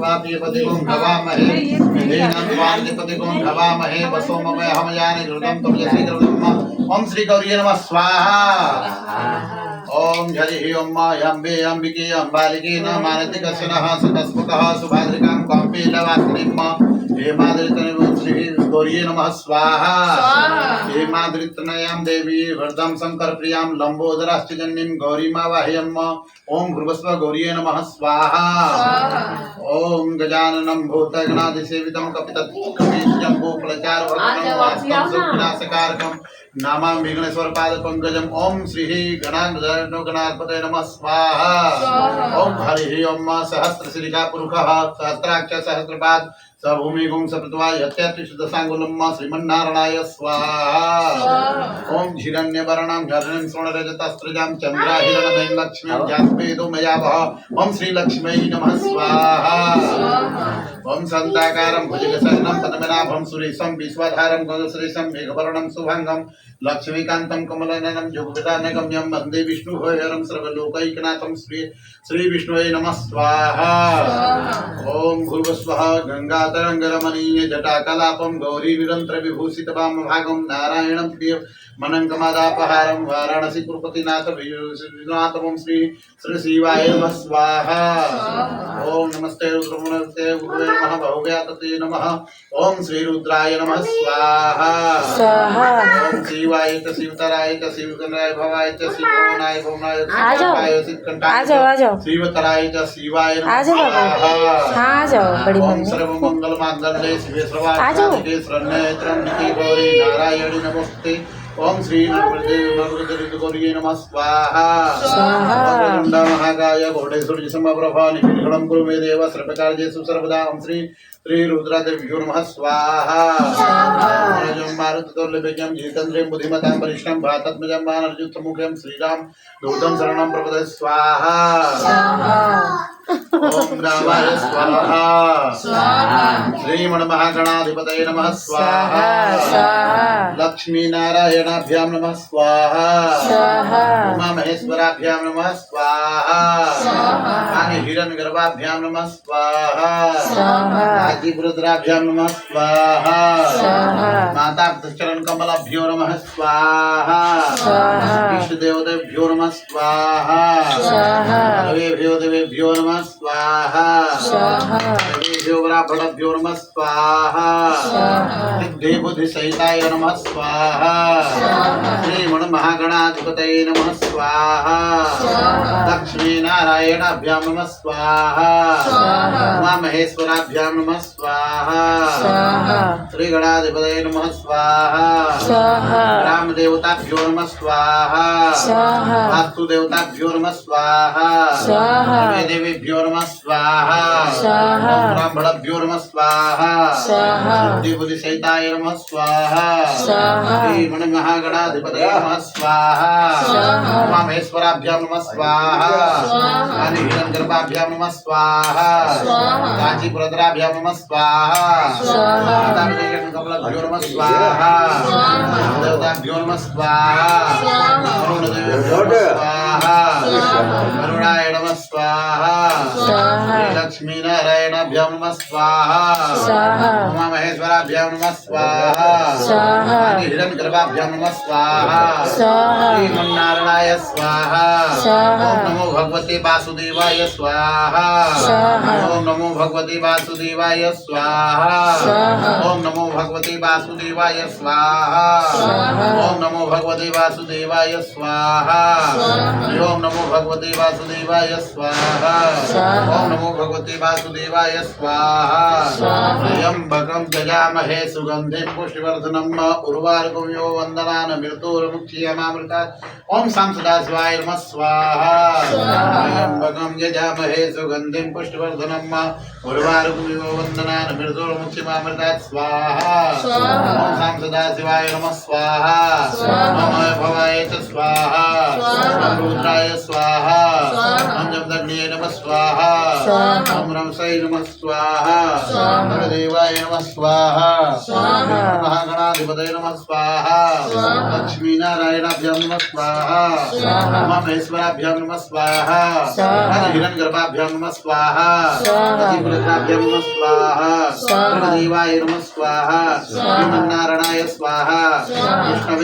स्वापीपतिगुं भवामहे विधेन स्वान्तिपतिगुं भवामहे वसो मम हमयानि घृतं तं यसी घृतम् ओम श्री गौरी नमः स्वाहा ओम हरि ओम अम्बे अंबिके अंबालिके न मानति कश्चनः सकस्मुखः सुभाद्रिकां कम्पे लवाग्निम् हेमाद्रितनयं श्री गौरी नमः स्वाहा हेमाद्रितनयां देवी वरदं शंकर प्रियां लंबोदराश्चजन्यं गौरीमावाह्यम् ओम भूर्भुवस्व गौरी नमः स्वाहा ओम गजाननं भूतगणाधिसेवितं कपितजम्बूफलचारुभक्षणं सुविनाशकारकं नामां विघ्नेश्वर पाद पंकजम ओम श्री गणाधिपतये नमः स्वाहा ओम हरि ओम सहस्र श्रीका पुरुषः सहस्राक्ष सहस्रपाद सभूमि गुं सप्रतवा यत्यात्रिशुदशांगुलम् श्रीमन्नारायणाय स्वाहा ओम हिरण्यवर्णं हिरण्यं स्वर्णरजतस्त्रजां चन्द्राहिरणमयं लक्ष्मीं जातवेदो मया वह ओम श्री लक्ष्मी नमः स्वाहा ओम संताकारं भुजगशयनं पद्मनाभं सुरेशं विश्वाधारं गगनसदृशं मेघवर्णं शुभांगं लक्ष्मीकान्तं कमलनयनं योगविदानगम्यं वन्दे विष्णुहरं सर्वलोकैकनाथं श्री विष्णुवे नमः स्वाहा ओम भूर्भुवस्वः गंगातरंगरमणीय जटाकलापं गौरी निरंतर विभूषित वामभागं नारायणं मनंकमादापहारं वाराणसी पुरपतिनाथ विश्वनाथं श्री शिवाय नमः स्वाहा ओम नमस्ते रुद्रमूर्ते गुरुवे नमः बहुव्यातते नमः ओम श्री रुद्राय नमः स्वाहा ओम शिवाय च शिवतराय च शिवकंडाय भवाय च शिवभुवनाय भुवनाय शिवकाय शिवकंठाय शिवतराय च शिवाय नमः स्वाहा ओम सर्वमंगल मांगल्ये शिवे सर्वार्थ शरण्ये त्र्यंबके गौरी नारायणी नमोस्ते ओम श्री नरदेव गौरी नमः स्वाहा वक्रतुंड महाकाय घोडेश्वरी समप्रभा निखिलगणं कुरु मे देव सर्वकार्येषु सर्वदा ओम श्री रुद्रादेव्यो नमः स्वाहा ओम मारुततुल्यवेगं जितेन्द्रियं बुद्धिमतां वरिष्ठं भ्रातत्मजं वानरयुतमुखं श्रीराम दूतं शरणं प्रपदये स्वाहा ओम रामाय स्वाहा श्रीमण महागणाधिपतये नमः स्वाहा लक्ष्मी नारायणाभ्यां नमः स्वाहा उमा महेश्वराभ्यां नमः स्वाहा हिरण्यगर्भाभ्यां नमः स्वाहा आदिरुद्राभ्यां नमः स्वाहा माता चरण कमलाभ्यो नमः स्वाहा इष्टदेवतेभ्यो नमः स्वाहा देवेभ्यो देवेभ्यो नमः स्वाहा देवेभ्यो ब्राह्मणेभ्यो नमः स्वाहा सिद्धि बुद्धि सहिताय नमः स्वाहा श्रीमण महागणाधिपतये नमः स्वाहा लक्ष्मी नारायणाभ्यां नमः स्वाहा उमा महेश्वराभ्यां नमः स्वाहा श्री गणाधिपतये नमः स्वाहा राम देवताभ्यो नमः स्वाहा वास्तु देवताभ्यो नमः स्वाहा देवेभ्यो नमः स्वाहा ब्राह्मणेभ्यो नमः स्वाहा सिद्धि बुद्धि सहिताय नमः स्वाहा श्रीमण महागणाधिपतये नमः स्वाहा उमा महेश्वराभ्यां नमः स्वाहा हिरण्यगर्भाभ्यां नमः स्वाहा कांचीपुरद्राभ्यां नमः स्वाहा कमलाभ्यो नमः स्वाहा देवताभ्यो नमः स्वाहा वरुणदेवेभ्यो नमः स्वाहा वरुणाय नमः स्वाहा लक्ष्मी नारायणाभ्यां नमः स्वाहा उमा महेश्वराभ्यां नमः स्वाहा हिरण्यगर्भाभ्यां नमः स्वाहा श्रीमन्नारायणाय स्वाहा ओम नमो भगवते वासुदेवाय स्वाहा ओम नमो भगवते वासुदेवाय स्वाहा ओम नमो भगवते वासुदेवाय स्वाहा ओम नमो भगवते वासुदेवाय स्वाहा ओम नमो भगवते वासुदेवाय स्वाहा ओम नमो भगवते वासुदेवाय स्वाहा त्र्यंबकं यजामहे सुगंधिं पुष्टिवर्धनम् उर्वारुकं यो वन्दनान् मृत्युर्मुक्षीयमामृतात् ओम शाम सदाशिवाय नमः स्वाहा त्र्यंबकं यजामहे सुगंधिं पुष्टिवर्धनम् उर्वारुकं यो वन्दनान् मृत्युर्मुक्षीयमामृतात् स्वाहा ओम शाम सदाशिवाय नमः स्वाहा नमः भवाय च स्वाहा रुद्राय स्वाहा ओम जमदग्निये नमः स्वाहा ओम रमसै नमः स्वाहा नरदेवाय नमः स्वाहा महागणाधिपतये नमः स्वाहा लक्ष्मीनारायणाभ्यां नमः स्वाहा उमामहेश्वराभ्यां नमः स्वाहा हिरण्यगर्भाभ्यां नमः स्वाहा रुद्राभ्यां नमः स्वाहा नरदेवाय नमः स्वाहा श्रीमन्नारायणाय स्वाहा विष्णवे